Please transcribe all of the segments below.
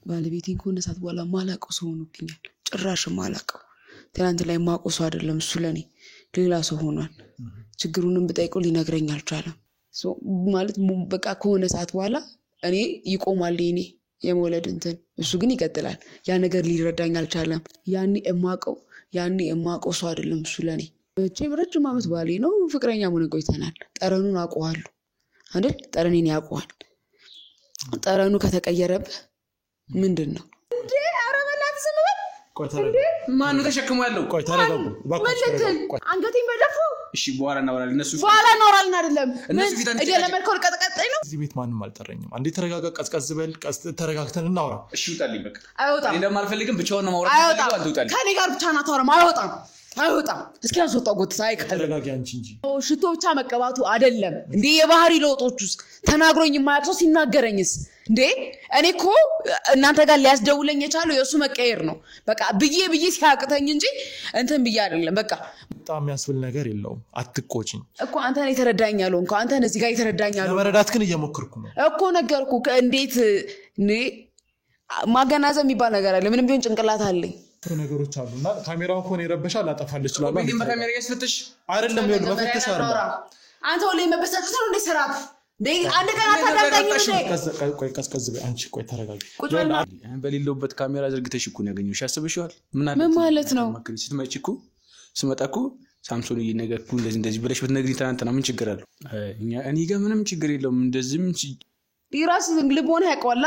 ባለቤቴን ከሆነሳት በኋላ ማላቀው ሰው ሆኖብኛል ጭራሽ ማላቀው ትናንት ላይ ማቆሱ አይደለም እሱ ለኔ ሌላ ሰው ሆኗል ችግሩንም ብጠይቀው ሊነግረኝ አልቻለም ማለት በቃ ከሆነ ሰዓት በኋላ እኔ ይቆማል እኔ የመወለድ እንትን እሱ ግን ይቀጥላል ያ ነገር ሊረዳኝ አልቻለም ያኔ እማቀው ሰው አይደለም እሱ ለኔ ረጅም ዓመት ባሌ ነው ፍቅረኛ ሆነ ቆይተናል ጠረኑን አውቀዋለሁ አይደል ጠረኔን ያውቀዋል ጠረኑ ከተቀየረብህ ምንድነው እንዴ አረበላት ዝምበል ማን ነው ተሸክሞ ያለው ቆይ ተረጋጉ አንገቴን በደፉ እሺ በኋላ እናወራለን እነሱ በኋላ እናወራለን አይደለም እዴ ለመልከው ቀጥቀጠኝ ነው እዚህ ቤት ማንንም አልጠረኝም አንዴ ተረጋጋ ቀዝቀዝ በል ተረጋግተን እናወራ እሺ ውጣልኝ በቃ አይወጣም እኔ ለማልፈልግም ብቻውን ነው ማውራት ፈልገው አንተ ውጣልኝ ከኔ ጋር ብቻ ናታወራም አይወጣም እስኪ ያስወጣው ጎት ሳይከል ተረጋጊ አንቺ እንጂ ሽቶ ብቻ መቀባቱ አይደለም እንዴ የባህሪ ለውጦችስ ተናግሮኝ የማያውቀው ሲናገረኝስ እንዴ እኔኮ እናንተ ጋር ሊያስደውለኝ የቻለው የሱ መቀየር ነው በቃ ብዬ ሲያቅተኝ እንጂ እንትን ብዬ አይደለም በቃ በጣም ያስብል ነገር የለውም አትቆጪኝ እኮ አንተ ነህ የተረዳኛለው እንኳን አንተ ነህ እዚህ ጋር የተረዳኛለው ለመረዳት ግን እየሞከርኩ ነው እኮ ነገርኩ እንዴት ማገናዘብ የሚባል ነገር አለ ምንም ቢሆን ጭንቅላት አለኝ ነገሮች አሉና ካሜራውን ኮን ይረበሻል ላጠፋል ይችላል እንዴ በካሜራ ያስፈትሽ አይደለም ይሁን መፈተሽ አይደለም አንተ ወለ መበሳጨት ነው እንዴ ሰራት እንዴ አንድ ቀን አታዳምጣኝ እንዴ ቆይ ቀዝቀዝ በይ አንቺ ቆይ ተረጋጊ በሌለውበት ካሜራ ዘርግተሽ እኮ ነው ያገኘሽ ያስበሽዋል ምን ማለት ነው ስትመጪ እኮ ስመጣኩ ሳምሶን ይነገርኩ እንደዚህ ብለሽ ብትነግሪኝ ትናንትና ምን ችግር አለው እኔ ጋር ምንም ችግር የለውም እንደዚህም ይራስ ልቦና ያውቀዋል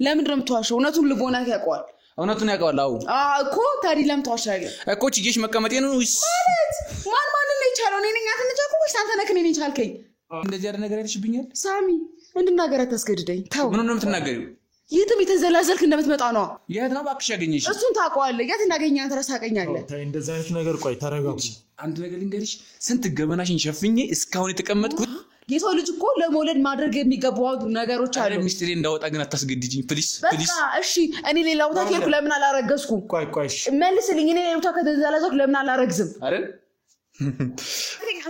ለምንድን ነው የምትዋሸው እውነቱን ልቦና ያውቀዋል እውነቱን ያውቀዋል እኮ ታዲያ ለምን ተዋሻለህ እኮ ቺጌሽ መቀመጤ ነው ማን ነው የቻለው እኔ ነኝ አትነጃኩ ወይስ አንተ ነህ እኔ ቻልከኝ እንደዚህ አይነት ነገር አይልሽብኛል ሳሚ እንድናገር አታስገድደኝ ተው ምን ነው የምትናገሪው የትም የተዘላዘልክ እንደምትመጣ ነው የት ነው ባክሽ ያገኘሽ እሱን ታውቀዋለህ የት እንዳገኘህ አንተ ረሳቀኛለህ ታይ እንደዚህ አይነት ነገር ቆይ ተረጋጉ አንድ ነገር ልንገርሽ ስንት ገበናሽን ሸፍኜ እስካሁን የተቀመጥኩት የሰው ልጅ እኮ ለመውለድ ማድረግ የሚገባው ነገሮች አሉ ሚስጥሬ እንዳወጣ ግን አታስገድጂኝ ፕሊዝ በቃ እሺ እኔ ሌላ ቦታ ከልኩ ለምን አላረገዝኩም ቆይ መልስልኝ እኔ ሌላ ቦታ ከተዘላዘልኩ ለምን አላረግዝም አይደል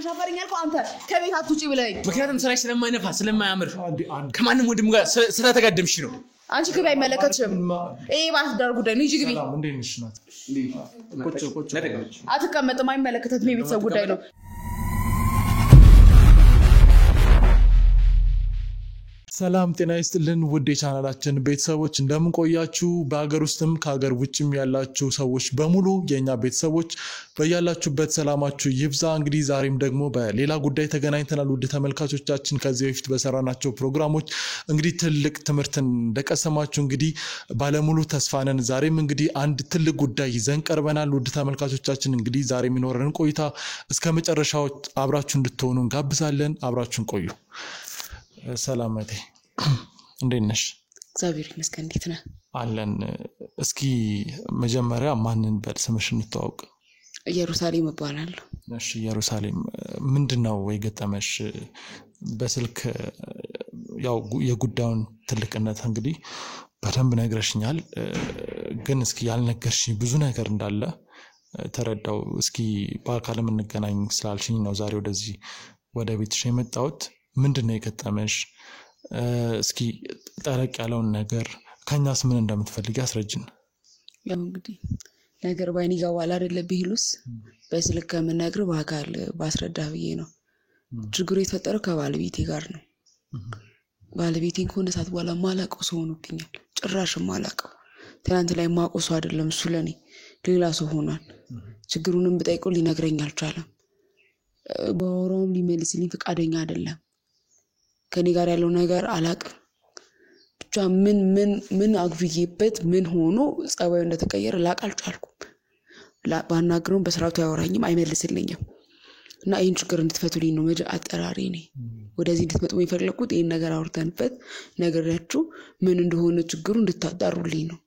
አሻፈረኝ አልኩ አንተ ከቤት አትውጪ ብለኝ ምክንያቱም ስራሽ ስለማይነፋ ስለማያምር ከማንም ወንድም ጋር ስለተጋደምሽ ነው አንቺ ግቢ አይመለከትሽም ይሄ ባትዳር ጉዳይ ነው ግቢ እንዴ ነሽ ናት ቁጭ አትቀመጥም አይመለከተትም የቤተሰብ ጉዳይ ነው ሰላም ጤና ይስጥልን ውድ የቻናላችን ቤተሰቦች እንደምን ቆያችሁ በአገር ውስጥም ከሀገር ውጭም ያላችሁ ሰዎች በሙሉ የኛ ቤተሰቦች በያላችሁበት ሰላማችሁ ይብዛ እንግዲህ ዛሬም ደግሞ በሌላ ጉዳይ ተገናኝተናል ውድ ተመልካቾቻችን ከዚህ በፊት በሰራናቸው ፕሮግራሞች እንግዲህ ትልቅ ትምህርትን እንደቀሰማችሁ እንግዲህ ባለሙሉ ተስፋ ነን ዛሬም እንግዲህ አንድ ትልቅ ጉዳይ ይዘን ቀርበናል ውድ ተመልካቾቻችን እንግዲህ ዛሬ የሚኖረን ቆይታ እስከመጨረሻው አብራችሁ እንድትሆኑ እንጋብዛለን አብራችሁን ቆዩ ሰላምቴ እንዴት ነሽ እግዚአብሔር ይመስገን እንዴት ነህ አለን እስኪ መጀመሪያ ማንን በስምሽ እንተዋወቅ ኢየሩሳሌም እባላለሁ እሺ ኢየሩሳሌም ምንድነው የገጠመሽ በስልክ ያው የጉዳዩን ትልቅነት እንግዲህ በደንብ ነግረሽኛል ግን እስኪ ያልነገርሽኝ ብዙ ነገር እንዳለ ተረዳው እስኪ በአካል እንገናኝ ስላልሽኝ ነው ዛሬ ወደዚህ ወደ ቤትሽ የመጣሁት ምንድነው የገጠመሽ እስኪ ጠረቅ ያለውን ነገር ከኛስ ምን እንደምትፈልጊ አስረጅን ያው እንግዲህ ነገር ባይኒ ጋዋል አይደለ ቢሉስ በስልክ ከመናገር በአካል ባስረዳህ ብዬ ነው ችግሩ የተፈጠረው ከባለቤቴ ጋር ነው ባለቤቴን ከሆነ ሰዓት በኋላ ማላቀው ሰው ሆኖብኛል ጭራሽ ማላቀው ትናንት ላይ ማቆሱ አይደለም እሱ ለኔ ሌላ ሰው ሆኗል ችግሩንም ብጠይቀው ሊነግረኝ አልቻለም በወሮም ሊመልስልኝ ፈቃደኛ አይደለም ከኔ ጋር ያለው ነገር አላቅም ብቻ ምን አግብዬበት ምን ሆኖ ጸባዩ እንደተቀየረ ላቃልቻልኩም ባናግረው በስራቱ ያወራኝም አይመልስልኝም እና ይሄን ችግር እንድትፈቱልኝ ነው አጠራሪ ነኝ ወደዚህ እንድትመጡ የፈለኩት ይሄን ነገር አውርተንበት ነገራችሁ ምን እንደሆነ ችግሩ እንድታጣሩልኝ ነው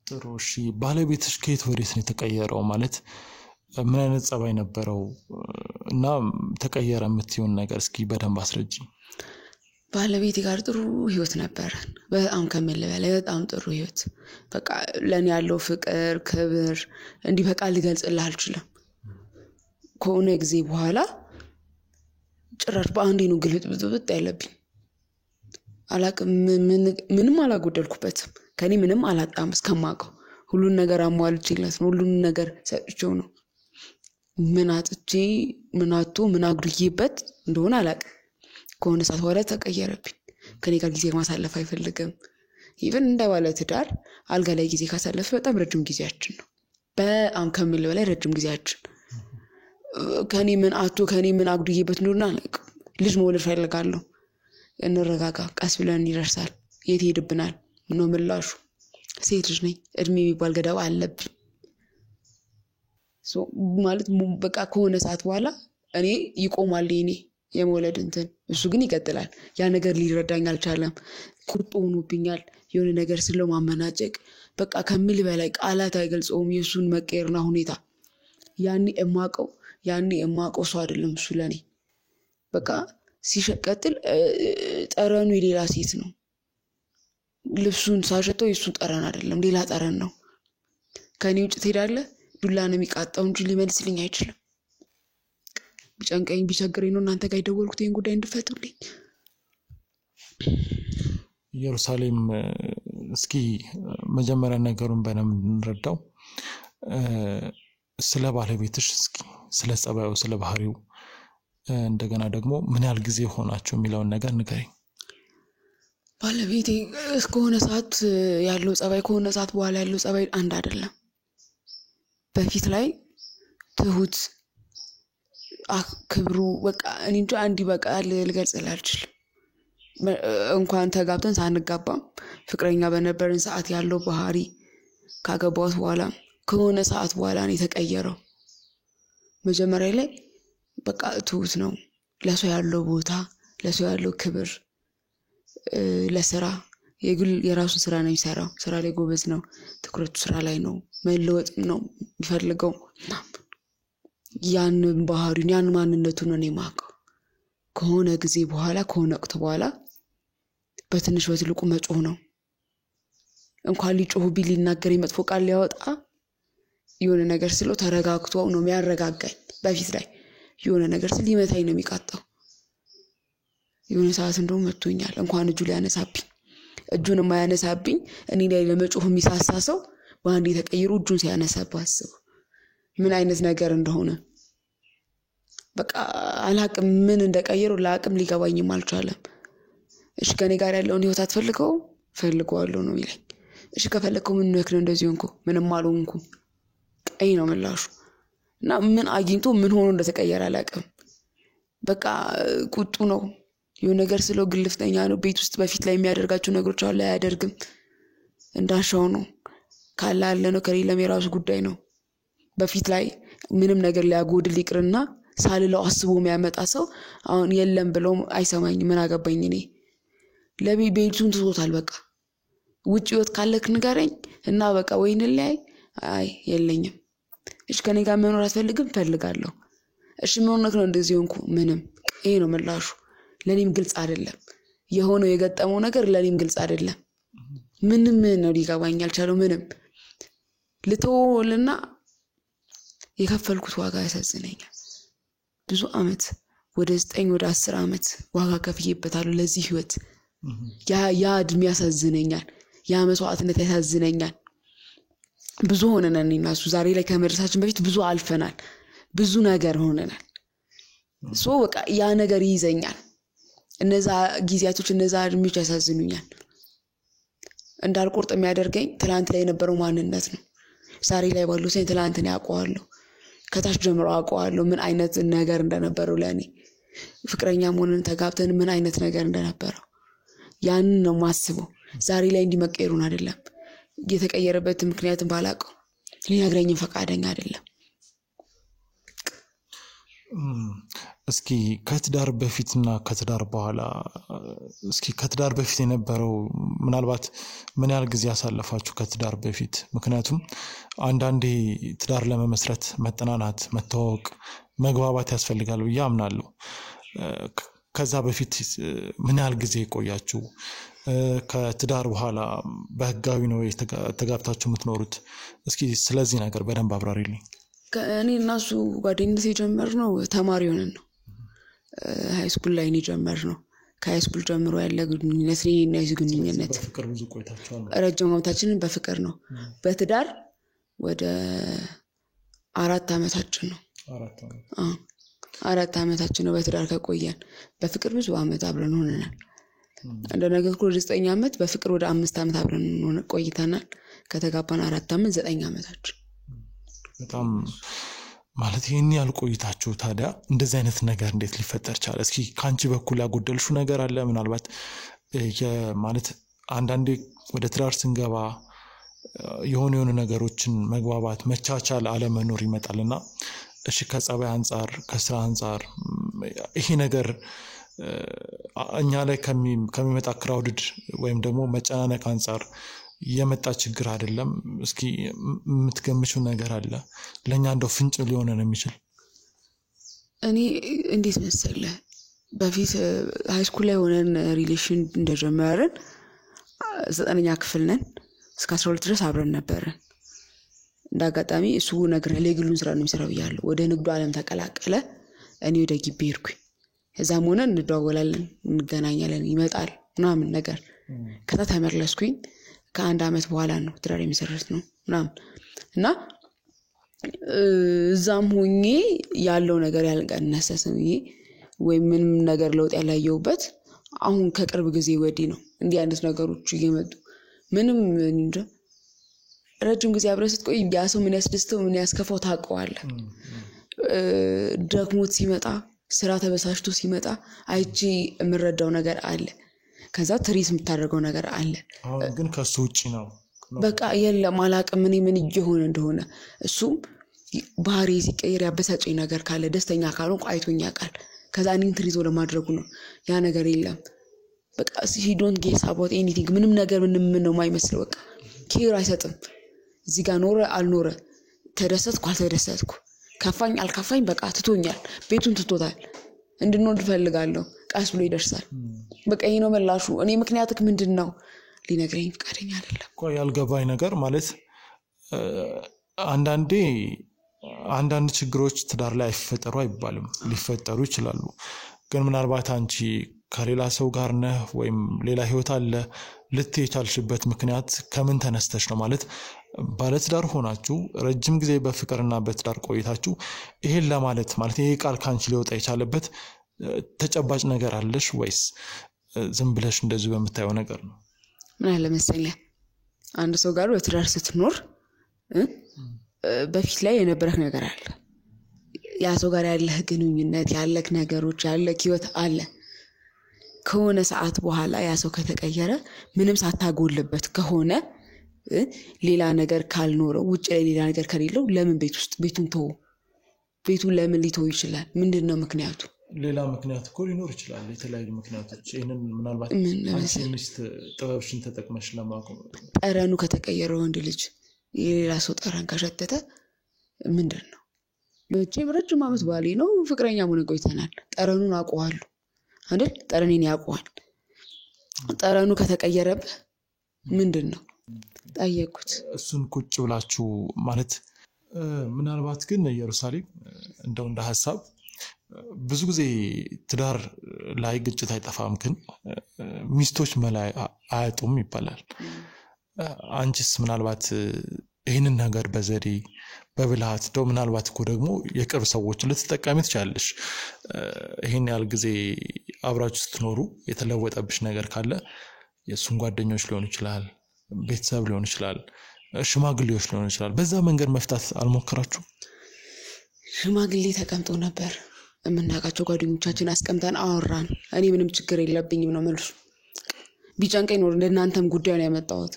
ጥሩ እሺ ባለቤትሽ ከየት ወዴት ነው የተቀየረው ማለት ምን አይነት ጸባይ ነበረው እና ተቀየረ የምትይውን ነገር እስኪ በደንብ አስረጂ ባለቤቴ ጋር ጥሩ ህይወት ነበር። በጣም ከመለ በላይ በጣም ጥሩ ህይወት። በቃ ለኔ ያለው ፍቅር ክብር እንዲህ በቃ ልገልጽልህ አልችልም። ከሆነ ጊዜ በኋላ ጭራሽ በአንዴ ነው ግልብጥ ያለብኝ። አላቅም ምንም አላጎደልኩበትም። ከኔ ምንም አላጣም እስከማውቀው። ሁሉን ነገር አሟልቼለት ነው። ሁሉን ነገር ሰጥቼው ነው። ምን አጥቼ ምን አጥቶ ምን አጉድዬበት እንደሆነ አላቅም። ከሆነ ሰዓት በኋላ ተቀየረብኝ። ከኔ ጋር ጊዜ ማሳለፍ አይፈልግም። ኢቭን እንደ ባለ ትዳር አልጋ ላይ ጊዜ ካሳለፈ በጣም ረጅም ጊዜያችን ነው። በጣም ከሚል በላይ ረጅም ጊዜያችን። ከኔ ምን አጥቶ ከኔ ምን አጉድዬበት እንደሆነ አላቅም። ልጅ መውለድ ፈልጋለሁ። እንረጋጋ፣ ቀስ ብለን ይደርሳል። የት ሄድብናል ነው ምላሹ። ሴት ልጅ ነኝ፣ እድሜ የሚባል ገደብ አለብኝ። ማለት በቃ ከሆነ ሰዓት በኋላ እኔ ይቆማል እኔ የመውለድ እንትን። እሱ ግን ይቀጥላል። ያ ነገር ሊረዳኝ አልቻለም። ቁርጥ ሆኖብኛል። የሆነ ነገር ስለው ማመናጨቅ በቃ ከሚል በላይ ቃላት አይገልጸውም የሱን መቀየርና ሁኔታ። ያኔ የማውቀው ሰው አይደለም እሱ ለኔ። በቃ ሲቀጥል ጠረኑ የሌላ ሴት ነው። ልብሱን ሳሸተው የሱን ጠረን አይደለም ሌላ ጠረን ነው። ከኔ ውጭ ትሄዳለህ ዱላ ነው የሚቃጣው እንጂ ሊመልስልኝ አይችልም። ቢጨንቀኝ ቢቸግረኝ ነው እናንተ ጋር ደወልኩት ይሄን ጉዳይ እንድፈቱልኝ። ኢየሩሳሌም እስኪ መጀመሪያ ነገሩን በደንብ እንረዳው። ስለ ባለቤትሽ እስኪ ስለ ጸባዩ ስለ ባህሪው እንደገና ደግሞ ምን ያህል ጊዜ ሆናችሁ የሚለውን ነገር ንገረኝ። ባለቤቴ እስከሆነ ሰዓት ያለው ጸባይ ከሆነ ሰዓት በኋላ ያለው ጸባይ አንድ አይደለም። በፊት ላይ ትሁት ክብሩ በቃ እኔ እንጃ አንዲ በቃ ልገልጽልህ አልችልም። እንኳን ተጋብተን ሳንጋባም ፍቅረኛ በነበርን ሰዓት ያለው ባህሪ ካገባሁት በኋላ ከሆነ ሰዓት በኋላ ነው የተቀየረው። መጀመሪያ ላይ በቃ ትሁት ነው። ለሰው ያለው ቦታ፣ ለሰው ያለው ክብር፣ ለስራ የራሱን ስራ ነው የሚሰራው። ስራ ላይ ጎበዝ ነው። ትኩረቱ ስራ ላይ ነው። መለወጥ ነው የሚፈልገው። ያን ባህሪውን ያን ማንነቱን ነው የማውቀው። ከሆነ ጊዜ በኋላ ከሆነ ወቅት በኋላ በትንሽ በትልቁ መጮህ ነው። እንኳን ሊጮህ ቢል ሊናገር መጥፎ ቃል ሊያወጣ የሆነ ነገር ስለው ተረጋግቶ ነው የሚያረጋጋኝ። በፊት ላይ የሆነ ነገር ስል ሊመታኝ ነው የሚቃጣው። የሆነ ሰዓት እንደውም መጥቶኛል። እንኳን እጁ ሊያነሳብኝ እጁን የማያነሳብኝ እኔ ላይ ለመጮህ የሚሳሳሰው በአንዴ ተቀይሮ እጁን ሲያነሳብ አስቡ ምን አይነት ነገር እንደሆነ። በቃ አላቅም ምን እንደቀየረው ላቅም ሊገባኝም አልቻለም። እሺ ከኔ ጋር ያለውን ህይወት አትፈልገው ፈልገዋለሁ ነው የሚለኝ። እሺ ከፈለከው ምን ነክረ እንደዚህ ሆንኩ ምንም አልሆንኩ ቀይ ነው ምላሹ። እና ምን አግኝቶ ምን ሆኖ እንደተቀየረ አላቅም። በቃ ቁጡ ነው። የሆነ ነገር ስለው ግልፍተኛ ነው። ቤት ውስጥ በፊት ላይ የሚያደርጋቸው ነገሮች አለ አያደርግም። እንዳሻው ነው። ካላለ ነው ከሌለም የራሱ ጉዳይ ነው። በፊት ላይ ምንም ነገር ሊያጎድል ይቅርና ሳልለው አስቦ የሚያመጣ ሰው አሁን የለም ብለው አይሰማኝ። ምን አገባኝ እኔ ለቤቱን ትቶታል። በቃ ውጪ ወጥ ካለክ ንገረኝ እና በቃ ወይን ላይ አይ የለኝም። እሺ ከኔ ጋር መኖር አትፈልግም? ፈልጋለሁ። እሺ ምን ሆነክ ነው እንደዚህ ሆንኩ? ምንም። ይሄ ነው ምላሹ። ለኔም ግልጽ አይደለም የሆነው የገጠመው ነገር ለኔም ግልጽ አይደለም። ምንም ነው ሊገባኝ አልቻለው። ምንም ልተውልና የከፈልኩት ዋጋ ያሳዝነኛል። ብዙ አመት ወደ 9 ወደ 10 አመት ዋጋ ከፍዬበታለሁ ለዚህ ህይወት። ያ እድሜ ያሳዝነኛል። ያ መስዋዕትነት ያሳዝነኛል። ብዙ ሆነናል እኔና እሱ ዛሬ ላይ ከመድረሳችን በፊት ብዙ አልፈናል። ብዙ ነገር ሆነናል። በቃ ያ ነገር ይይዘኛል። እነዛ ጊዜያቶች እነዛ እድሜዎች ያሳዝኑኛል። እንዳልቆርጥ የሚያደርገኝ ትላንት ላይ የነበረው ማንነት ነው። ዛሬ ላይ ባለው ሰው ትላንትን ያውቀዋለሁ። ከታች ጀምሮ አውቀዋለሁ ምን አይነት ነገር እንደነበረው ለኔ ፍቅረኛ ሆነን ተጋብተን ምን አይነት ነገር እንደነበረው ያን ነው ማስበው። ዛሬ ላይ እንዲመቀየሩን አይደለም። የተቀየረበት ምክንያቱም ባላቀው ሊነግረኝም ፈቃደኛ አይደለም። እስኪ ከትዳር በፊትና ከትዳር በኋላ እስኪ ከትዳር በፊት የነበረው ምናልባት ምን ያህል ጊዜ ያሳለፋችሁ ከትዳር በፊት? ምክንያቱም አንዳንዴ ትዳር ለመመስረት መጠናናት፣ መተዋወቅ፣ መግባባት ያስፈልጋል ብዬ አምናለሁ። ከዛ በፊት ምን ያህል ጊዜ ቆያችሁ? ከትዳር በኋላ በህጋዊ ነው ተጋብታችሁ የምትኖሩት? እስኪ ስለዚህ ነገር በደንብ አብራሪልኝ። እኔ እና እሱ ጓደኝነት የጀመርነው ተማሪ ሆነን ነው። ሃይስኩል ላይ ነው የጀመርነው። ከሃይስኩል ጀምሮ ያለ ግንኙነት ነው እና ይሄ ግንኙነት በፍቅር ብዙ ቆይታችኋል? ረጅም ዓመታችንን በፍቅር ነው። በትዳር ወደ 4 ዓመታችን ነው። 4 ዓመታችን ነው በትዳር ከቆየን። በፍቅር ብዙ ዓመት አብረን ሆነናል። እንደነገርኩህ 9 ዓመት፣ በፍቅር ወደ 5 ዓመት አብረን ቆይተናል። ከተጋባን 4 ዓመት 9 ዓመታችን። በጣም ማለት ይሄን ያልቆይታችሁ ታዲያ እንደዚህ አይነት ነገር እንዴት ሊፈጠር ቻለ? እስኪ ካንቺ በኩል ያጎደልሽው ነገር አለ? ምናልባት ማለት አንዳንዴ ወደ ትዳር ስንገባ የሆኑ ነገሮችን መግባባት፣ መቻቻል አለመኖር ይመጣልና እሺ ከጸባይ አንፃር ከስራ አንፃር ይሄ ነገር እኛ ላይ ከሚመጣ ክራውድድ ወይም ደግሞ መጨናነቅ አንፃር የመጣ ችግር አይደለም? እስኪ የምትገምቹው ነገር አለ ለኛ እንደው ፍንጭ ሊሆን ነው የሚችል? እኔ እንዴት መሰለህ በፊት ሃይስኩል ላይ ሆነን ሪሌሽን እንደጀመርን 9ኛ ክፍል ነን እስከ 12 ድረስ አብረን ነበርን። እንዳጋጣሚ እሱ ነገር ለግሉን ስራ ነው የሚሰራው ያለው ወደ ንግዱ ዓለም ተቀላቀለ። እኔ ወደ ግቢ ሄድኩኝ። እዛም ሆነን እንደዋወላለን፣ እንገናኛለን፣ ይመጣል ምናምን ነገር። ከዛ ተመለስኩኝ። ከአንድ ዓመት በኋላ ነው ትዳር የመሰረት ነው ምናምን እና እዛም ሆኜ ያለው ነገር ያልቀነሰ ሰውዬ ወይ ምንም ነገር ለውጥ ያላየውበት አሁን ከቅርብ ጊዜ ወዲህ ነው እንዲህ አይነት ነገሮች እየመጡ ምንም እንጃ ረጅም ጊዜ አብረን ስትቆይ ያ ሰው ምን ያስደስተው ምን ያስከፋው ታውቀዋለህ። ደክሞት ሲመጣ ስራ ተበሳሽቶ ሲመጣ አይጂ የምረዳው ነገር አለ። ከዛ ትሪስ የምታደርገው ነገር አለ። ግን ከሱ ውጪ ነው በቃ የለም አላቅም ምን እየሆነ እንደሆነ። እሱም ባህሪ ሲቀየር ያበሳጨኝ ነገር ካለ ደስተኛ ካልሆንኩ አይቶኛ ቃል ከዛ እኔን ትሪዞ ለማድረጉ ነው። ያ ነገር የለም በቃ he don't guess about anything ምንም ነገር ምንም ነው የማይመስለው። በቃ ኬር አይሰጥም። እዚህ ጋር ኖረ አልኖረ ተደሰትኩ አልተደሰትኩ ከፋኝ አልከፋኝ በቃ ትቶኛል። ቤቱን ትቶታል። እንድንወድ ፈልጋለሁ ቃስ ብሎ ይደርሳል። በቃ ይሄ ነው መላሹ። እኔ ምክንያትክ ምንድነው ሊነግረኝ ፈቃደኛ አይደለም። ቆይ ያልገባኝ ነገር ማለት አንዳንድ ችግሮች ትዳር ላይ አይፈጠሩ አይባልም፣ ሊፈጠሩ ይችላሉ። ግን ምናልባት አንቺ ከሌላ ሰው ጋር ነህ ወይም ሌላ ህይወት አለ ልትይቻልሽበት ምክንያት ከምን ተነስተሽ ነው? ማለት ባለትዳር ሆናችሁ ረጅም ጊዜ በፍቅርና በትዳር ቆይታችሁ ይሄን ለማለት ማለት ይሄ ቃል ካንቺ ሊወጣ የቻለበት ተጨባጭ ነገር አለሽ ወይስ ዝም ብለሽ እንደዚህ በመታየው ነገር ነው? ምን አለ መሰለህ አንድ ሰው ጋር በትዳር ስትኖር በፊት ላይ የነበረክ ነገር አለ። ያ ሰው ጋር ያለህ ግንኙነት ያለክ ነገሮች ያለክ ህይወት አለ። ከሆነ ሰዓት በኋላ ያ ሰው ከተቀየረ ምንም ሳታጎልበት ከሆነ ሌላ ነገር ካልኖረው ውጭ ላይ ሌላ ነገር ከሌለው ለምን ቤቱን ተው? ቤቱ ለምን ሊተው ይችላል? ምንድነው ምክንያቱ? ሌላ ምክንያት እኮ ሊኖር ይችላል። የተለያዩ ምክንያቶች ይሄንን ምናልባት አንቺ ሚስት ጥበብሽን ተጠቅመሽ ለማቆም ጠረኑ ከተቀየረ ወንድ ልጅ የሌላ ሰው ጠረን ከሸተተ ምንድነው? በእጄ ረጅም ዓመት ባሌ ነው ፍቅረኛ ሆነን ቆይተናል። ጠረኑን አውቀዋለሁ አይደል? ጠረኔን ያውቀዋል። ጠረኑ ከተቀየረበት ምንድነው ጠየቁት። እሱን ቁጭ ብላችሁ ማለት ምናልባት ግን ኢየሩሳሌም እንደው እንደ ሐሳብ ብዙ ጊዜ ትዳር ላይ ግጭት አይጠፋም፣ ግን ሚስቶች መላይ አያጡም ይባላል። አንቺስ ምናልባት ይሄንን ነገር በዘዴ በብልሃት ደው ምናልባት እኮ ደግሞ የቅርብ ሰዎች ልትጠቀሚ ትችላለሽ። ይሄን ያህል ጊዜ አብራችሁ ስትኖሩ የተለወጠብሽ ነገር ካለ የሱን ጓደኞች ሊሆን ይችላል፣ ቤተሰብ ሊሆን ይችላል፣ ሽማግሌዎች ሊሆን ይችላል። በዛ መንገድ መፍታት አልሞከራችሁ? ሽማግሌ ተቀምጦ ነበር የምናውቃቸው ጓደኞቻችን አስቀምጠን አወራን። እኔ ምንም ችግር የለብኝም ነው መልሱ። ቢጨንቀኝ ነው ለእናንተም ጉዳዩን ያመጣሁት።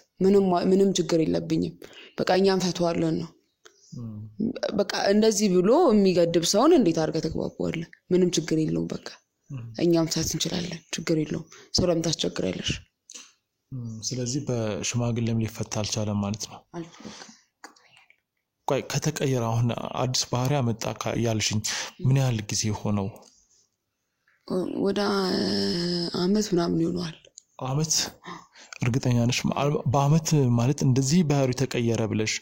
ምንም ችግር የለብኝም በቃ እኛም ፈቷለን ነው። በቃ እንደዚህ ብሎ የሚገድብ ሰውን እንዴት አድርገህ ተግባባዋለህ? ምንም ችግር የለውም በቃ እኛም ሳት እንችላለን ችግር የለውም። ሰው ለምን ታስቸግራለሽ? ስለዚህ በሽማግሌም ሊፈታ አልቻለም ማለት ነው። ቆይ ከተቀየረ አሁን አዲስ ባህሪ አመጣ ያልሽኝ ምን ያህል ጊዜ ሆነው? ወደ አመት ምናምን ይሆናል። አመት እርግጠኛ ነሽ? በአመት ማለት እንደዚህ ባህሪ ተቀየረ ብለሽ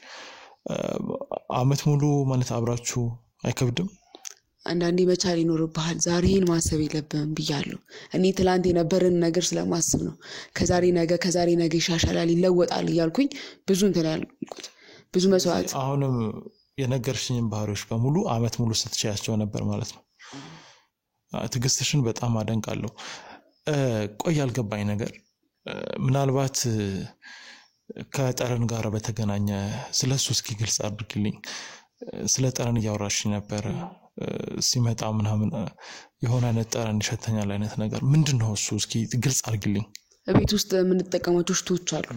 አመት ሙሉ ማለት አብራችሁ አይከብድም? አንዳንዴ መቻል ይኖርብሃል። ዛሬን ማሰብ የለብህም ብያለሁ። እኔ ትላንት የነበረን ነገር ስለማስብ ነው ከዛሬ ነገ ይሻሻላል ይለወጣል እያልኩኝ ብዙ እንትን ያልኩት ብዙ መስዋዕት። አሁንም የነገርሽኝን ባህሪዎች በሙሉ አመት ሙሉ ስትቻያቸው ነበር ማለት ነው። ትግስትሽን በጣም አደንቃለሁ። ቆይ ያልገባኝ ነገር ምናልባት ከጠረን ጋር በተገናኘ ስለሱ እስኪ ግልጽ አድርግልኝ። ስለ ጠረን እያወራሽኝ ነበር። ሲመጣ ምናምን የሆነ አይነት ጠረን ይሸተኛል አይነት ነገር ምንድነው እሱ? እስኪ ግልጽ አድርግልኝ። ቤት ውስጥ የምንጠቀማቸው ሽቶዎች አሉ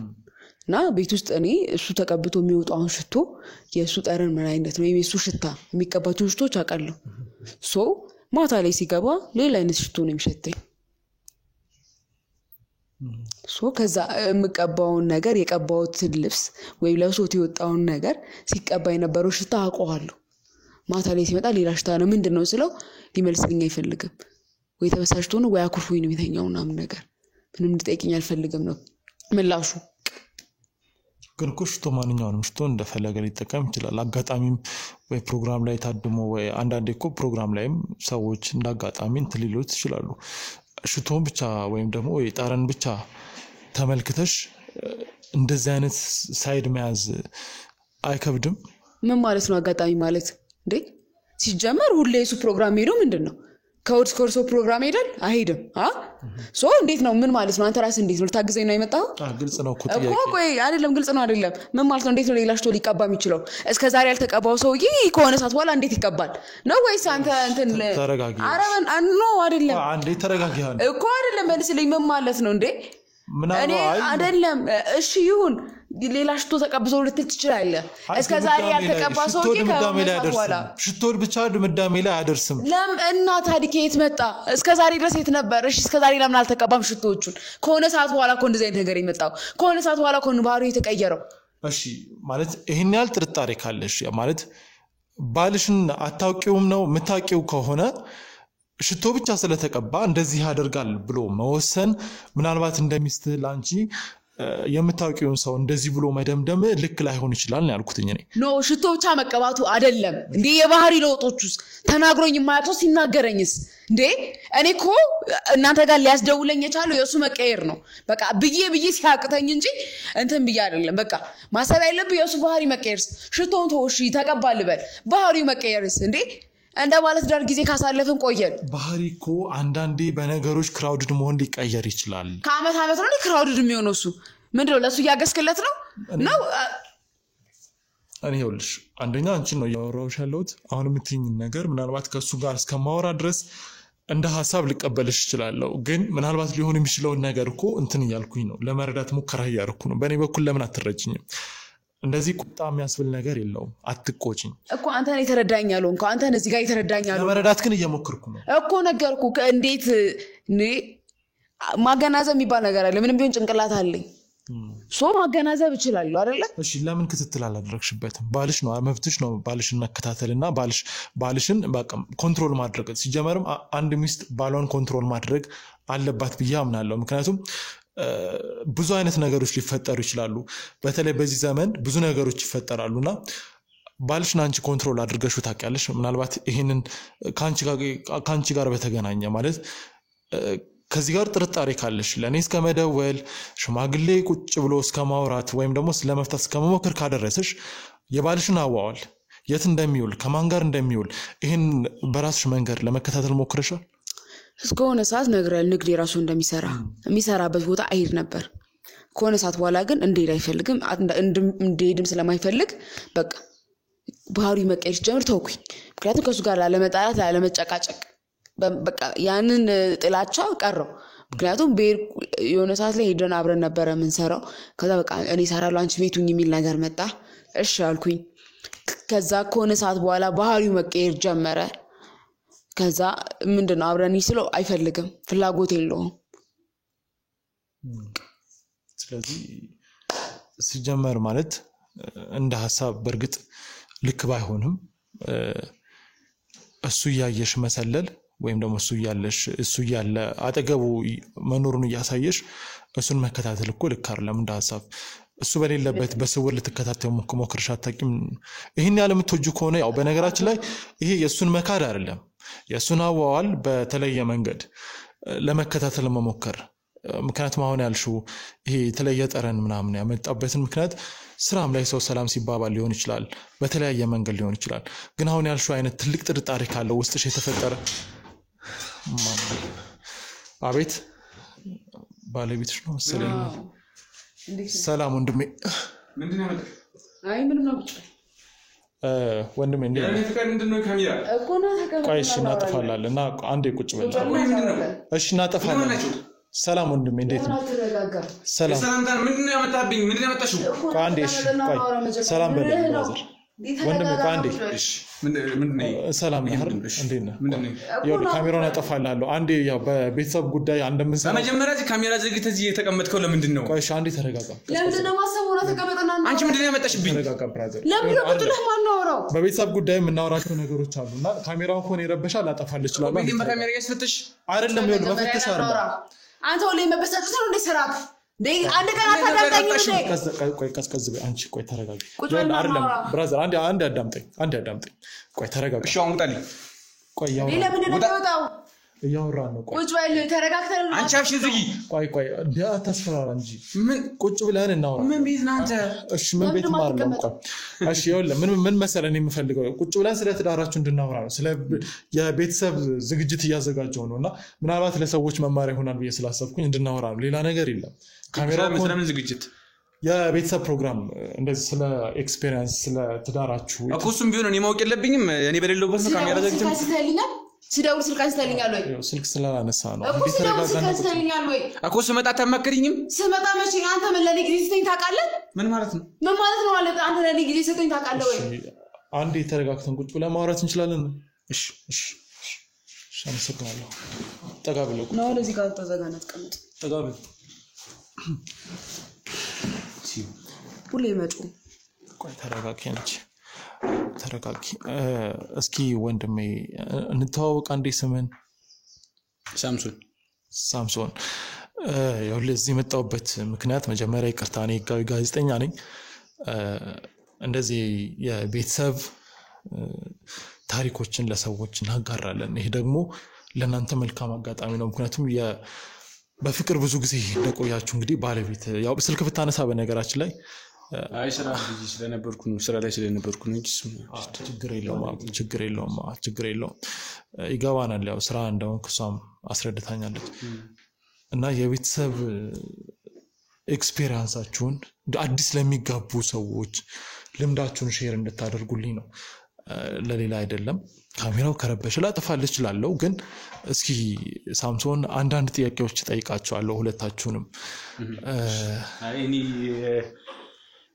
እና ቤት ውስጥ እኔ እሱ ተቀብቶ የሚወጣውን ሽቶ የእሱ ጠረን ምን አይነት ነው የሱ ሽታ የሚቀባቸው ሽቶች አውቃለሁ። ሶ ማታ ላይ ሲገባ ሌላ አይነት ሽቶ ነው የሚሸተኝ። ሶ ከዛ የምቀባውን ነገር የቀባውትን ልብስ ወይ ለብሶት የወጣውን ነገር ሲቀባ የነበረው ሽታ አውቀዋለሁ። ማታ ላይ ሲመጣ ሌላ ሽታ ነው ምንድነው ስለው ሊመልስልኝ አይፈልግም። ወይ ተበሳጭቶ ነው ወይ አኩርፎኝ ነው የሚተኛው ምናምን ነገር ምንም እንድጠይቅኝ አልፈልግም ነው ምላሹ። ግን ሽቶ ማንኛውንም ሽቶ እንደፈለገ ሊጠቀም ይችላል። አጋጣሚም ወይ ፕሮግራም ላይ ታድሞ ወይ አንዳንዴ እኮ ፕሮግራም ላይም ሰዎች እንዳጋጣሚ እንትን ሊሉት ይችላሉ። ሽቶን ብቻ ወይም ደግሞ ወይ ጠረን ብቻ ተመልክተሽ እንደዚህ አይነት ሳይድ መያዝ አይከብድም? ምን ማለት ነው አጋጣሚ ማለት እንዴ? ሲጀመር ሁሌ እሱ ፕሮግራም ሄዶ ምንድነው ከወርስ ኮርሶ ፕሮግራም ሄደል አይሄድም? ሶ እንዴት ነው ምን ማለት ነው? አንተ ራስህ እንዴት ነው ልታግዘኝ ነው የመጣው? ግልጽ ነው እኮ ጥያቄ እኮ ቆይ አይደለም ግልጽ ነው አይደለም። ምን ማለት ነው? እንዴት ነው ሌላ ሽቶ ሊቀባ የሚችለው? እስከ ዛሬ ያልተቀባው ሰውዬ ከሆነ ሰዓት በኋላ እንዴት ይቀባል ነው? ወይስ አንተ እንትን ተረጋጊ። አረበን አንኖ አይደለም አንዴ ተረጋጊ እኮ አይደለም መልስልኝ። ምን ማለት ነው እንዴ? እኔ ምናምን አይደለም እሺ ይሁን ሌላ ሽቶ ተቀብዞ ልትል ትችላለህ። እስከ ዛሬ ያልተቀባ ሰውዬ ድምዳሜ ላይ አይደርስም። ሽቶ ብቻ ድምዳሜ ላይ አይደርስም። እና ታዲያ ከየት መጣ? እስከ ዛሬ ድረስ የት ነበር? እሺ እስከ ዛሬ ለምን አልተቀባም ሽቶዎቹን? ከሆነ ሰዓት በኋላ እኮ እንደዚህ አይነት ነገር የመጣው ከሆነ ሰዓት በኋላ እኮ ባህሪው የተቀየረው። እሺ ማለት ይሄን ያህል ጥርጣሬ ካለሽ ማለት ባልሽን አታውቂውም ነው? የምታውቂው ከሆነ ሽቶ ብቻ ስለተቀባ እንደዚህ ያደርጋል ብሎ መወሰን ምናልባት እንደሚስትህ ላንቺ የምታውቂውን ሰው እንደዚህ ብሎ መደምደም ልክ ላይሆን ይችላል ነው ያልኩትኝ እኔ። ኖ ሽቶ ብቻ መቀባቱ አይደለም እንዴ የባህሪ ለውጦቹስ ተናግሮኝ የማያውቀው ሲናገረኝስ እንዴ? እኔ እኮ እናንተ ጋር ሊያስደውለኝ የቻለው የሱ መቀየር ነው። በቃ ብዬ ሲያቅተኝ እንጂ እንትን ብዬ አይደለም። በቃ ማሰብ ያለብህ የሱ ባህሪ መቀየርስ። ሽቶውን ተወሺ ተቀባል በል ባህሪው መቀየርስ እንዴ? እንደ ማለት ዳር ጊዜ ካሳለፈን ቆየን። ባህሪ እኮ አንዳንዴ በነገሮች ክራውድድ መሆን ሊቀየር ይችላል። ከአመት ነው ክራውድድ የሚሆነው እሱ ምንድነው? ለሱ ያገስክለት ነው ነው እኔ ይኸውልሽ አንደኛ አንቺን ነው ያወራሁሽ ያለሁት። አሁን የምትይኝ ነገር ምናልባት ከሱ ጋር እስከማወራ ድረስ እንደ ሐሳብ ልቀበልሽ እችላለሁ። ግን ምናልባት ሊሆን የሚችለውን ነገር እኮ እንትን እያልኩኝ ነው ለመረዳት ሙከራ እያደረኩ ነው። በእኔ በኩል ለምን አትረጅኝም? እንደዚህ ቁጣ የሚያስብል ነገር የለውም። አትቆጪኝ እኮ አንተ ነህ የተረዳኝ ያለው እንኳን አንተ ነህ እዚህ ጋር የተረዳኝ ያለው። ለመረዳት ግን እየሞከርኩ ነው እኮ ነገርኩ። እንዴት ማገናዘብ የሚባል ነገር አለ። ምንም ቢሆን ጭንቅላት አለኝ። ማገናዘብ እችላለሁ አይደለ? እሺ ለምን ክትትል አላደረግሽበትም? ባልሽ ነው መብትሽ ነው ባልሽን መከታተልና ባልሽን በቃ ኮንትሮል ማድረግ። ሲጀመርም አንድ ሚስት ባሏን ኮንትሮል ማድረግ አለባት ብዬ አምናለሁ። ምክንያቱም ብዙ አይነት ነገሮች ሊፈጠሩ ይችላሉ። በተለይ በዚህ ዘመን ብዙ ነገሮች ይፈጠራሉና ባልሽን አንቺ ኮንትሮል አድርገሽው ታውቂያለሽ? ምናልባት ይሄንን ካንቺ ጋር በተገናኘ ማለት ከዚህ ጋር ጥርጣሬ ካለሽ ለኔ እስከ መደወል ሽማግሌ ቁጭ ብሎ እስከ ማውራት ወይም ደግሞ ስለመፍታት እስከ መሞከር ካደረሰሽ የባልሽን አዋዋል የት እንደሚውል ከማን ጋር እንደሚውል ይሄን በራስሽ መንገድ ለመከታተል ሞክረሻል? እስከሆነ ሰዓት ነግረል ንግድ የራሱ እንደሚሰራ የሚሰራበት ቦታ አይሄድ ነበር። ከሆነ ሰዓት በኋላ ግን እንደሄድ አይፈልግም። እንደሄድም ስለማይፈልግ በቃ ባህሪው መቀየር ጀምር ተውኩኝ። ምክንያቱም ከሱ ጋር ላለመጣላት ላለመጨቃጨቅ በቃ ያንን ጥላቻ ቀረው። ምክንያቱም የሆነ ሰዓት ላይ ሄደን አብረን ነበር የምንሰራው። ከዛ በቃ እኔ እሰራለሁ አንቺ ቤቱኝ የሚል ነገር መጣ። እሺ አልኩኝ። ከዛ ከሆነ ሰዓት በኋላ ባህሪው መቀየር ጀመረ። ከዛ ምንድነው አብረን ይስለው አይፈልግም፣ ፍላጎት የለውም። ስለዚህ ሲጀመር ማለት እንደ ሐሳብ በርግጥ ልክ ባይሆንም እሱ ያየሽ መሰለል ወይም ደግሞ እሱ ያለ አጠገቡ መኖሩን እያሳየሽ እሱን መከታተል እኮ ልክ አይደለም እንደ ሐሳብ እሱ በሌለበት በስውር ልትከታተዩ ሞክርሽ አታቂም ይሄን ያለ ምትወጁ ከሆነ ያው በነገራችን ላይ ይሄ የሱን መካድ አይደለም የሱን አዋዋል በተለየ መንገድ ለመከታተል መሞከር ምክንያቱም አሁን ያልሽው ይሄ የተለየ ጠረን ምናምን ያመጣበትን ምክንያት ስራም ላይ ሰው ሰላም ሲባባል ሊሆን ይችላል በተለያየ መንገድ ሊሆን ይችላል ግን አሁን ያልሽው አይነት ትልቅ ጥርጣሬ ካለው ውስጥሽ የተፈጠረ አቤት ባለቤትሽ ነው መሰለኝ ሰላም ወንድሜ ምንድነው ያመጣ አይ ምንም ነው ወንድሜ እንዴ ምንድነው ካሜራ እኮ ነው ተቀበል ቆይ እሺ እናጠፋለን እና አንዴ ቁጭ በል እሺ እናጠፋለን ሰላም ወንድሜ እንዴት ነው ሰላም ምንድነው ያመጣብኝ ምንድነው ያመጣሽው አንዴ እሺ ቆይ ሰላም በል ብራዘር ወንድሜ አንዴ እሺ ምንድነው ሰላም ነህ እንዴት ነህ ያው ካሜራውን አጠፋላለሁ አንዴ ያው በቤተሰብ ጉዳይ አንደምንሰራ በመጀመሪያ እዚህ ካሜራ ዘግተህ እዚህ የተቀመጥከው ለምንድን ነው ቆይ እሺ አንዴ ተረጋጋ ለምንድን ነው ማሰቡና ተቀመጠና አንቺ ምንድነው ያመጣሽብኝ ተረጋጋ ብራዘር ለምን ነው ብትለህ ማናወራው በቤተሰብ ጉዳይ የምናወራቸው ነገሮች አሉና ካሜራውን ኮን ይረበሻል አጣፋለች ይችላል ወይም በካሜራ ያስፈትሽ አይደለም ይሁን መፈተሽ አይደለም አንተ ወለ መበሳጨት ነው እንደ ሰራክ ደይ አንድ ቀን አታዳምጠኝ ነው ቆይ ቀዝቀዝ በይ አንቺ ቆይ ተረጋጊ አይደለም ብራዘር አንድ አዳምጠኝ ቆይ ተረጋጋ እሺ አሁን ውጣልኝ ቆይ ያው ለምን እንደወጣው እያወራን ነው ቆይ ቁጭ በል ተረጋግተን አንቺ አፍሽን ዝጊ ቆይ ዲያ ተስፈራራ እንጂ ምን ቁጭ ብለን እናወራ ምን ቤት ነህ አንተ እሺ ምን ቤት ማለት ነው ቆይ እሺ ይኸውልህ ምን መሰለኝ የምፈልገው ቁጭ ብለን ስለ ትዳራችሁ እንድናወራ ነው ስለ የቤተሰብ ዝግጅት እያዘጋጀው ነውና ምናልባት ለሰዎች መማሪያ ይሆናል ብዬ ስላሰብኩኝ እንድናወራ ነው ሌላ ነገር የለም ካሜራው ስለምን ዝግጅት የቤተሰብ ፕሮግራም እንደዚህ ስለ ኤክስፒሪየንስ ስለ ትዳራችሁ እኮ እሱም ቢሆን እኔ ማወቅ የለብኝም እኔ በሌለውበት ነው ካሜራ ዘግተህ ሲደውል ስልክ አንስተልኛል ወይ ስልክ ስላላነሳ ነው እንዴ ተረጋጋና ወይ እኮ ስመጣ አታማክሪኝም ስመጣ መቼ አንተ ምን ለኔ ጊዜ ስትኝ ታውቃለህ ምን ማለት ነው ማለት አንተ ለኔ ጊዜ ስትኝ ታውቃለህ ወይ አንዴ ተረጋግተን ቁጭ ብለን ማውራት እንችላለን እሺ አመሰግናለሁ ጠጋ ብለው ነው ለዚህ ጋር ተዘጋና ተቀመጥ ጠጋ ብለው ሁሌ መጡ ቆይ ተረጋጊ እስኪ ወንድሜ እንተዋወቅ አንዴ ስምን ሳምሶን ያው ለዚህ መጣውበት ምክንያት መጀመሪያ ይቅርታ እኔ ጋዜጠኛ ነኝ እንደዚህ የቤተሰብ ታሪኮችን ለሰዎች እናጋራለን ይሄ ደግሞ ለናንተ መልካም አጋጣሚ ነው ምክንያቱም በፍቅር ብዙ ጊዜ እንደቆያችሁ እንግዲህ ባለቤት ያው ስልክ ብታነሳ በነገራችን ላይ አይ ስራ ቢዚ ስለነበርኩ ነው ስራ ላይ ስለነበርኩ ነው እንጂ ችግር የለውም ይገባናል ያው ስራ እንደሆነ ከሷም አስረድታኛለች እና የቤተሰብ ኤክስፒሪየንሳችሁን አዲስ ለሚጋቡ ሰዎች ልምዳችሁን ሼር እንድታደርጉልኝ ነው ለሌላ አይደለም ካሜራው ከረበሽ ላጥፋልሽ ይችላልው ግን እስኪ ሳምሶን አንዳንድ ጥያቄዎች ጠይቃቸዋለሁ ሁለታችሁንም አይ እኔ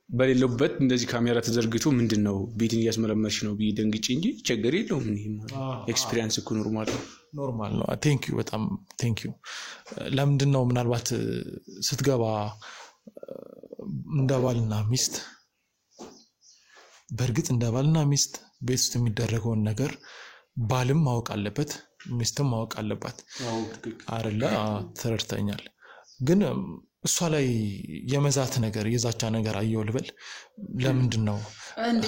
በሌለበት እንደዚህ ካሜራ ተዘርግቶ ምንድነው ቤትን እያስመረመርሽ ነው ቢደንግጪ እንጂ ችግር የለውም ኤክስፒሪየንስ እኮ ኖርማል ነው ቴንክ ዩ ለምንድነው ምናልባት ስትገባ እንደባልና ሚስት በርግጥ እንደባልና ሚስት ቤት ውስጥ የሚደረገውን ነገር ባልም ማወቅ አለበት ሚስትም ማወቅ አለባት አይደለ ተረድተኛል ግን እሷ ላይ የመዛት ነገር የዛቻ ነገር አየው ልበል ለምንድነው እንዴ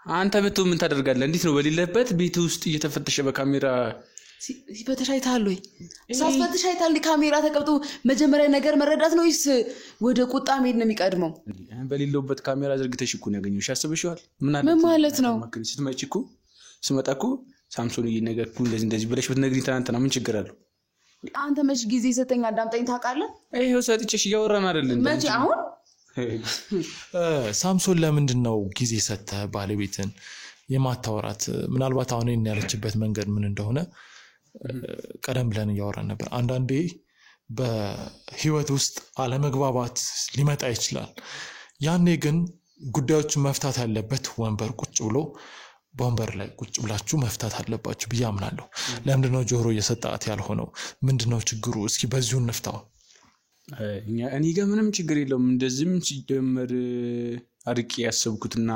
አንተ ብትው ምን ታደርጋለህ እንዴት ነው በሌለበት ቤት ውስጥ እየተፈተሸ በካሜራ ሲፈተሽ አይታል ወይ ሳስፈተሽ አይታል ካሜራ ተቀብጦ መጀመሪያ ነገር መረዳት ነው ይስ ወደ ቁጣ መሄድ ነው የሚቀድመው በሌለበት ካሜራ ዘርግተሽ እኮ ነው ያገኘሽ ያስበሽዋል ምን ማለት ነው ስትመጪ እኮ ስመጣ እኮ ሳምሶን ይነገር እንደዚህ ብለሽ ብትነግሪኝ ትናንትና ምን ችግር አለው አንተ መች ጊዜ ሰጠኝ አዳምጠኝ ታውቃለህ ይሄው ሰጥቼሽ እያወራን አይደል መቼ አሁን ሳምሶን ለምንድነው ጊዜ ሰጠ ባለቤትን የማታወራት ምናልባት አሁን እኔ ያለችበት መንገድ ምን እንደሆነ ቀደም ብለን እያወራን ነበር አንዳንዴ በህይወት ውስጥ አለመግባባት ሊመጣ ይችላል ያኔ ግን ጉዳዮችን መፍታት ያለበት ወንበር ቁጭ ብሎ በወንበር ላይ ቁጭ ብላችሁ መፍታት አለባችሁ ብያምናለሁ ለምንድነው ጆሮ እየሰጣት ያልሆነው ምንድነው ችግሩ እስኪ በዚሁ እንፍታው እኔ ጋር ምንም ችግር የለውም እንደዚህም ሲጀመር አርቄ ያሰብኩትና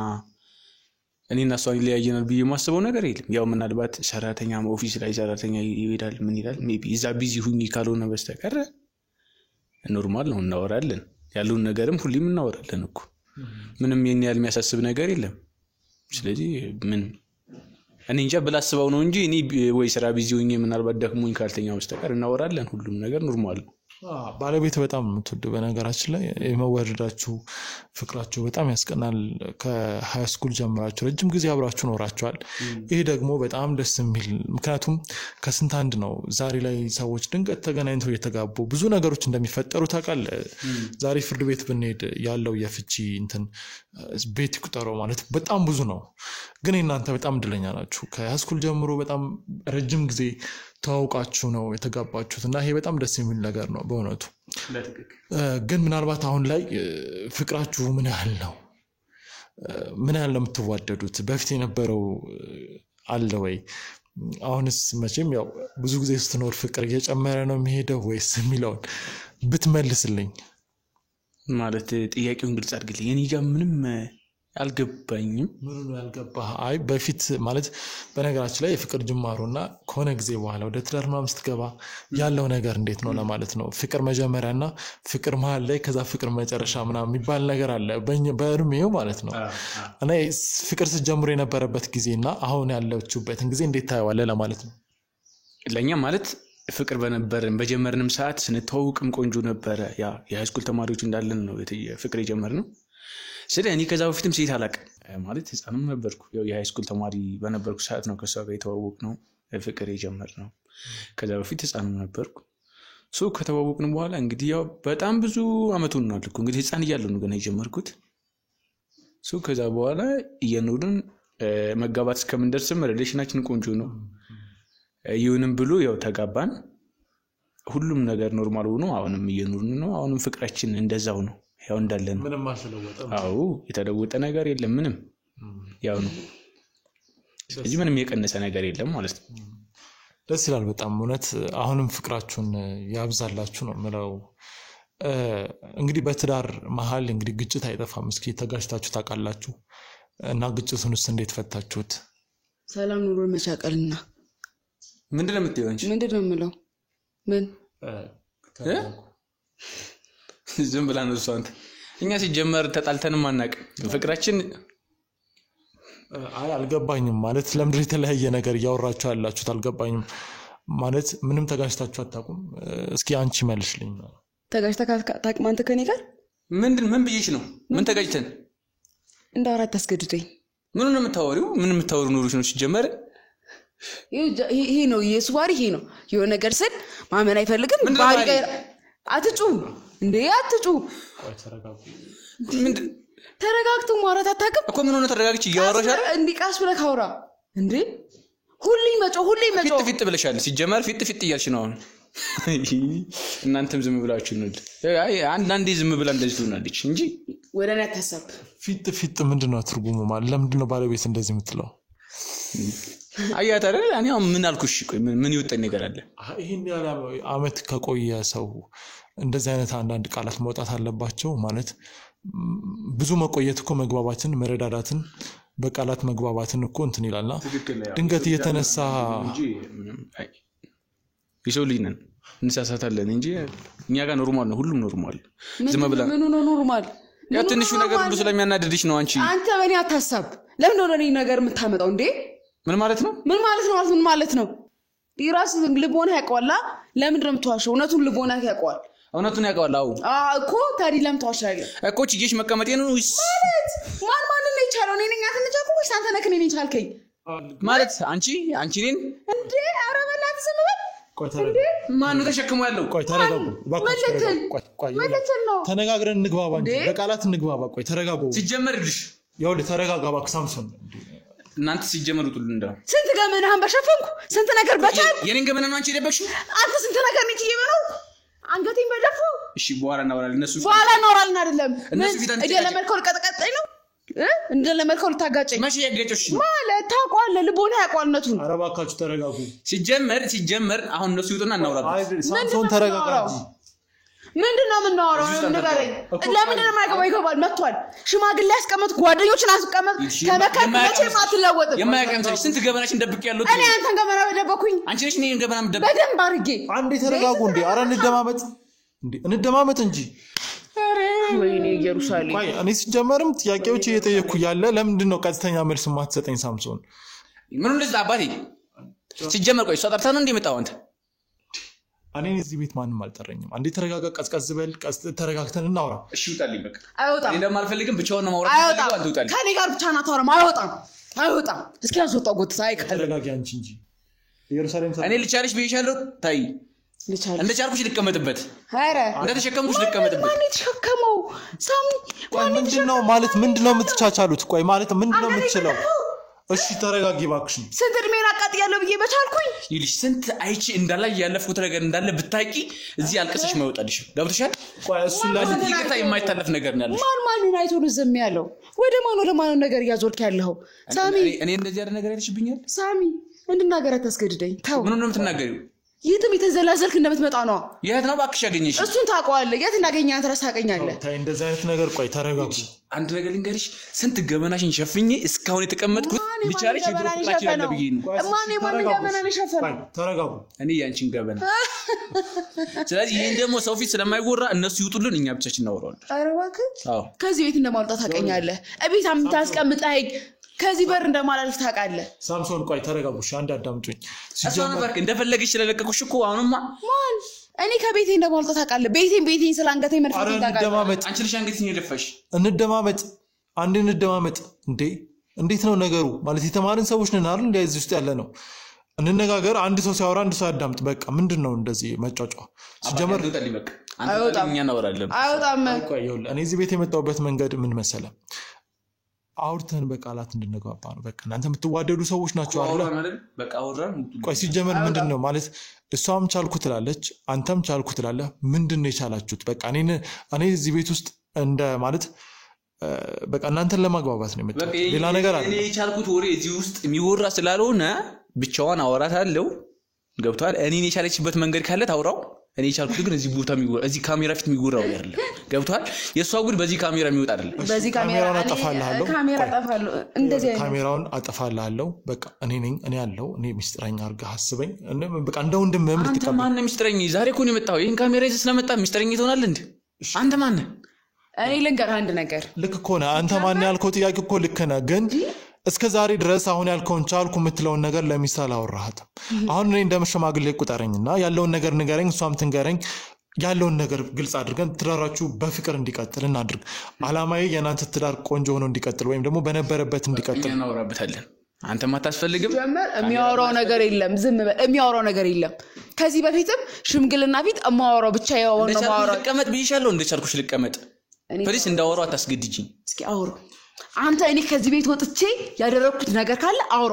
እኔና እሷ ይለያየናል ብዬ ማስበው ነገር የለም። ያው ምናልባት ሰራተኛ ኦፊስ ላይ ሰራተኛ ይሄዳል ምን ይላል ሜቢ እዛ ቢዚ ሁኚ ካልሆነ በስተቀር ኖርማል ነው እናወራለን። ያሉን ነገርም ሁሌም እናወራለን እኮ ምንም የኔ ያህል የሚያሳስብ ነገር የለም። ስለዚህ ምን እኔ እንጃ ብላስበው ነው እንጂ እኔ ወይ ስራ ቢዚ ሁኚ ምናልባት ደክሞኝ ካልተኛ በስተቀር እናወራለን። ሁሉም ነገር ኖርማል ነው። ባለቤት በጣም የምትወድ በነገራችን ላይ የመወደዳችሁ ፍቅራችሁ በጣም ያስቀናል። ከሃይ ስኩል ጀምራችሁ ረጅም ጊዜ አብራችሁ ኖራችኋል። ይሄ ደግሞ በጣም ደስ የሚል ምክንያቱም ከስንት አንድ ነው። ዛሬ ላይ ሰዎች ድንገት ተገናኝተው የተጋቡ ብዙ ነገሮች እንደሚፈጠሩ ታውቃለህ። ዛሬ ፍርድ ቤት ብንሄድ ያለው የፍቺ እንትን ቤት ይቁጠረው ማለት በጣም ብዙ ነው። ግን እናንተ በጣም እድለኛ ናችሁ። ከሃይ ስኩል ጀምሮ በጣም ረጅም ጊዜ ተዋውቃችሁ ነው የተጋባችሁት እና ይሄ በጣም ደስ የሚል ነገር ነው በእውነቱ። ግን ምናልባት አሁን ላይ ፍቅራችሁ ምን ያህል ነው የምትዋደዱት? በፊት የነበረው አለ ወይ? አሁንስ መቼም ያው ብዙ ጊዜ ስትኖር ፍቅር እየጨመረ ነው የሚሄደው ወይስ የሚለውን ብትመልስልኝ። ማለት ጥያቄውን ግልጽ አድርግልኝ። እኔ ጋር ምንም አልገባኝም። ምኑ ነው ያልገባህ? አይ በፊት ማለት በነገራችን ላይ የፍቅር ጅማሮና ከሆነ ጊዜ በኋላ ወደ ትዳር ምናምን ስትገባ ያለው ነገር እንዴት ነው ለማለት ነው። ፍቅር መጀመሪያና ፍቅር መሀል ላይ ከዛ ፍቅር መጨረሻ ምናምን የሚባል ነገር አለ በእድሜው ማለት ነው። እና ፍቅር ስትጀምሩ የነበረበት ጊዜና አሁን ያለችሁበትን ጊዜ እንዴት ታየዋለህ ለማለት ነው። ለኛ ማለት ፍቅር በጀመርንም ሰዓት ስንተዋውቅም ቆንጆ ነበረ። ያ የሃይስኩል ተማሪዎች እንዳለን ነው ፍቅር የጀመርነው። ስለዚህ እኔ ከዛ በፊትም ሴት አላውቅም ማለት ህፃንም ነበርኩ። ያው የሃይስኩል ተማሪ በነበርኩ ሰዓት ነው ከሷ ጋር የተዋወቅነው ፍቅር የጀመርነው። ከዛ በፊት ህፃንም ነበርኩ። ከተዋወቅን በኋላ እንግዲህ ያው በጣም ብዙ አመቱን ነው አልኩ እንግዲህ ህፃን እያለሁ ነው ገና የጀመርኩት። ከዛ በኋላ እየኖርን መጋባት እስከምንደርስም ሪሌሽናችን ቆንጆ ነው። ይሁንም ብሎ ያው ተጋባን። ሁሉም ነገር ኖርማል ሆኖ አሁንም እየኖርን ነው። አሁንም ፍቅራችን እንደዛው ነው ያው እንዳለ ነው። ምንም አልተለወጠም። አዎ የተለወጠ ነገር የለም ምንም ያው ነው። ስለዚህ ምንም የቀነሰ ነገር የለም ማለት ነው። ደስ ይላል በጣም እውነት። አሁንም ፍቅራችሁን ያብዛላችሁ ነው የምለው። እንግዲህ በትዳር መሀል እንግዲህ ግጭት አይጠፋም። እስኪ ተጋጭታችሁ ታውቃላችሁ? እና ግጭቱንስ እንዴት ፈታችሁት? ሰላም ኑሮ መቻቀልና ምንድነው የምትይው አንቺ? ምንድነው የምለው? ምን ዝም ብላ ነው እሷ። አንተ እኛ ሲጀመር ተጣልተንም አናውቅም። ፍቅራችን አልገባኝም ማለት ለምንድን የተለያየ ነገር እያወራችሁ ያላችሁት አልገባኝም ማለት ምንም ተጋጭታችሁ አታውቁም? እስኪ አንቺ መልሽልኝ። ተጋጭተህ ታውቅም አንተ ከኔ ጋር? ምን ብዬሽ ነው? ምን ተጋጭተን እንዳወራት ታስገድደኝ? ምን ነው የምታወሪው? ምን የምታወሩ ኑሮሽ ነው ሲጀመር? ይሄ ነው የሱባሪ ይሄ ነው የሆነ ነገር ስል ማመን አይፈልግም። ባህሪ ጋር አትጩ እንዴ አትጩ። ምንድን ተረጋግተው ማውራት አታውቅም እኮ። ምን ሆነ ተረጋግቼ እያወራሽ አይደል? እንዴ ቃስ ብለህ አውራ እንዴ። ሁሌ መጮ ፊት ብለሻል። ሲጀመር ፊት እያልሽ ነው አሁን። እናንተም ዝም ብላችሁ ነው። አይ አንዳንዴ ዝም ብላ እንደዚህ ትሆናለች እንጂ ወደኔ አታሰብ። ፊት ምንድነው ትርጉሙ ማለት? ለምንድነው ባለቤት እንደዚህ የምትለው? አያት አይደል? እኔ አሁን ምን አልኩሽ? ቆይ ምን ይወጣኝ ነገር አለ? ይሄን ያለ አመት ከቆየ ሰው እንደዚህ አይነት አንዳንድ ቃላት መውጣት አለባቸው ማለት። ብዙ መቆየት እኮ መግባባትን መረዳዳትን በቃላት መግባባትን እኮ እንትን ይላልና ድንገት እየተነሳ እንጂ ይሰው ልጅ ነን እንሳሳታለን እንጂ እኛ ጋር ኖርማል ነው። ሁሉም ኖርማል። ዝም ብላ ምን ነው ኖርማል? ያ ትንሹ ነገር ሁሉ ስለሚያናድድሽ ነው አንቺ። አንተ በእኔ አታሳብ። ለምን ነው ለኔ ነገር የምታመጣው እንዴ? ምን ማለት ነው? ምን ማለት ነው? ይራስ ልቦና ያውቀዋል። ለምን ነው የምትዋሸው? እውነቱን ልቦና ያውቀዋል። እውነቱን ያውቀዋል። እኮ ታዲያ ለምን ትዋሻለህ? እኮ ጭዬሽ መቀመጤ ነው ማን ነው የቻለው? እኔ ነኝ አትንጫቁ ወይስ አንተ ነህ እኔን ቻልከኝ? ማለት አንቺ ነኝ እንዴ? ኧረ በእናትህ ዝም በል። ማን ነው ተሸክሞ ያለው? ቆይ ተረጋጉ እባክህ። ተነጋግረን እንግባባ እንጂ በቃላት እንግባባ። ቆይ ተረጋጉ። ሲጀመርልሽ ይኸውልህ ተረጋጋ እባክህ ሳምሶን። እናንተ ሲጀመሩት ሁሉ እንደው ስንት ገመናህን በሸፈንኩ ስንት ነገር በቻል። የኔን ገመና ነው አንቺ የደበቅሽው? አንተ ስንት ነገር ነኝ ይበለው አንገቴን በደፉ። እሺ በኋላ እናወራለን። እነሱ በኋላ እናወራለን አይደለም እኔ ለመልከው ልቀጥቀጠኝ ነው እንደ ለመልከው ልታጋጨኝ ማሽ ያገጨሽ ማለት ታውቀዋለህ። ልቦና ያውቀዋልነቱን። ኧረ እባካችሁ ተረጋጉ። ሲጀመር አሁን እነሱ ይወጡና እናወራለን። ሳምሶን ተረጋጋ። ምንድነው የምናወራው? ንገረኝ። ለምንድን ነው የማይገባው? ይገባል። መጥቷል። ሽማግሌ ያስቀመጥ ጓደኞችን አስቀመጥ ከመከር መቼም አትለወጥም። የማያቀምሰኝ ስንት ገበናችን ደብቅ ያለው እኔ አንተን ገበና ደበኩኝ። አንቺ ነሽ እኔን ገበና ደብቅ በደንብ አድርጌ። አንዴ ተረጋጉ እንዴ! ኧረ እንደማመጥ እንጂ። ወይኔ ኢየሩሳሌም። ቆይ እኔ ሲጀመርም ጥያቄዎች እየጠየኩ ያለ ለምንድን ነው ቀጥተኛ መልስ ማትሰጠኝ ሳምሶን? ምን እንደዛ አባቴ ሲጀመር ቆይ እሷ ጠርታ ነው እንደመጣው አንተ? እኔ እዚህ ቤት ማንንም አልጠረኝም። አንዴ ተረጋጋ፣ ቀዝቀዝ በል፣ ተረጋግተን እናውራ። እሺ ውጣልኝ በቃ። አይወጣም። እኔ እንደማልፈልግም ብቻውን ነው ማውራት ፈልገው አንተ ውጣልኝ። ከኔ ጋር ብቻ ነው ታወራም። አይወጣም። እስኪ ያስወጣው ጎትታ አይካለ። ተረጋጊ አንቺ እንጂ ኢየሩሳሌም እኔ ልቻለሽ ብዬሻለሁ። ታይ እንደ ቻልኩሽ ልቀመጥበት። አረ እንደ ተሸከምኩሽ ልቀመጥበት። ማን ተሸከመው? ሳሚ ምንድነው ማለት ምንድነው የምትቻቻሉት? ቆይ ማለት ምንድነው የምትችለው? እሺ ተረጋጊ እባክሽ። ስንት እድሜ ላቃጥ ያለው ብዬ በቻልኩኝ ይልሽ ስንት አይቺ እንዳላይ ያለፍኩት ነገር እንዳለ ብታቂ እዚህ አልቀሰሽ ማይወጣልሽ ገብቶሻል? ቆይ እሱ ላይ ይቅርታ የማይታለፍ ነገር ነው ያለሽ። ማንን አይቶ ነው ዝም ያለው? ወደ ማን ነገር እያዞርክ ያለው? ሳሚ እኔ እንደዚህ አይነት ነገር ያለሽብኛል። ሳሚ እንድናገር አታስገድደኝ። ተው። ምን ነው የምትናገሪው? የትም የተዘላዘልክ እንደምትመጣ ነው። የት ነው እባክሽ ያገኘሽ? እሱን ታውቀዋለህ። የት እንዳገኘህ አንተ ራስህ ታውቀኛለህ። ታይ እንደዚህ አይነት ነገር ቆይ ተረጋጉ። አንድ ነገር ልንገርሽ፣ ስንት ገበናሽን ሸፍኜ እስካሁን የተቀመጥኩት ልቻለሽ የድሮ ፍቅራችን አለ ብዬ ነው። ማን ገበና ነው የሸፈነው? ተረጋጉ። እኔ ያንቺን ገበና። ስለዚህ ይሄን ደግሞ ሰው ፊት ስለማይወራ እነሱ ይውጡልን፣ እኛ ብቻችን እናወራለን። ኧረ እባክህ አዎ፣ ከዚህ ቤት እንደማልወጣ ታውቀኛለህ። እቤት አምታስቀምጠኝ ከዚህ በር እንደማላልፍ ታውቃለህ። ሳምሶን ቆይ ተረጋጉ። አንድ አዳምጡኝ። ሲጀመር እንደፈለግሽ ስለለቀቁሽ እኮ አሁንማ ማን እኔ ከቤቴ እንደማልወጣ ታውቃለህ። ቤቴን ስላንገቴ መድፈት ታውቃለህ። አንቺ ልጅ አንገትሽን የደፋሽ። እንደማመጥ እንዴ! እንዴት ነው ነገሩ? ማለት የተማርን ሰዎች ነን አይደል? እንደዚህ ውስጥ ያለ ነው። እንነጋገር። አንድ ሰው ሲያወራ አንድ ሰው ያዳምጥ። በቃ ምንድነው እንደዚህ መጫጫ? ሲጀመር አይወጣም። እኛ እናወራለን። አይወጣም። ቆይ ይኸውልህ፣ እኔ እዚህ ቤት የመጣሁበት መንገድ ምን መሰለህ? አውርተን በቃላት እንድንግባባ ነው። በቃ እናንተ የምትዋደዱ ሰዎች ናቸው አይደል? በቃ አወራን። ቆይ ሲጀመር ምንድነው ማለት እሷም ቻልኩ ትላለች፣ አንተም ቻልኩ ትላለህ። ምንድነው የቻላችሁት? በቃ እኔ እዚህ ቤት ውስጥ እንደ ማለት በቃ እናንተን ለማግባባት ነው የመጣሁት። ሌላ ነገር አለ። እኔ የቻልኩት ወሬ እዚህ ውስጥ የሚወራ ስላልሆነ ብቻዋን አወራታለሁ። ገብቷል? እኔን የቻለችበት መንገድ ካለ ታውራው። እኔ የቻልኩት ግን እዚህ ቦታ የሚወራ እዚህ ካሜራ ፊት የሚወራው አይደለም። ገብቷል? የሷ ጉድ በዚህ ካሜራ የሚወጣ አይደለም። በዚህ ካሜራውን አጠፋልሃለሁ። እንደዚህ ካሜራውን አጠፋልሃለሁ። በቃ እኔ ያለው እኔ ሚስጥረኛ አድርገህ አስበኝ። በቃ እንደ ወንድምህ ልትቀበል። አንተ ማን ነህ ሚስጥረኛ? ዛሬ እኮ ነው የመጣው። ይሄን ካሜራ ይዘህ ስለመጣ ሚስጥረኛ ትሆናለህ እንዴ? አንተ ማን ነህ? እኔ ልንገርህ አንድ ነገር። ልክ እኮ ነህ አንተ። ማን ያልከው ጥያቄ እኮ ልክ ነህ፣ ግን እስከ ዛሬ ድረስ አሁን ያልከውን ቻልኩ የምትለውን ነገር ለሚስት አላወራሃትም። አሁን እኔ እንደመሸማግሌ ቁጠረኝና ያለውን ነገር ንገረኝ፣ እሷም ትንገረኝ። ያለውን ነገር ግልጽ አድርገን ትዳራችሁ በፍቅር እንዲቀጥል እናድርግ። አላማዬ የናንተ ትዳር ቆንጆ ሆኖ እንዲቀጥል ወይም ደግሞ በነበረበት እንዲቀጥል እናወራበታለን። አንተም አታስፈልግም። የሚያወራው ነገር የለም። ዝም በል። የሚያወራው ነገር የለም። ከዚህ በፊትም ሽምግልና ፊት የማወራው ብቻ የሆነ ማወራው ልቀመጥ ብዬሻለሁ። እንደቻልኩሽ ልቀመጥ። ፕሊስ እንዳወራው አታስገድጂኝ። እስኪ አውሮ አንተ እኔ ከዚህ ቤት ወጥቼ ያደረኩት ነገር ካለ አውሮ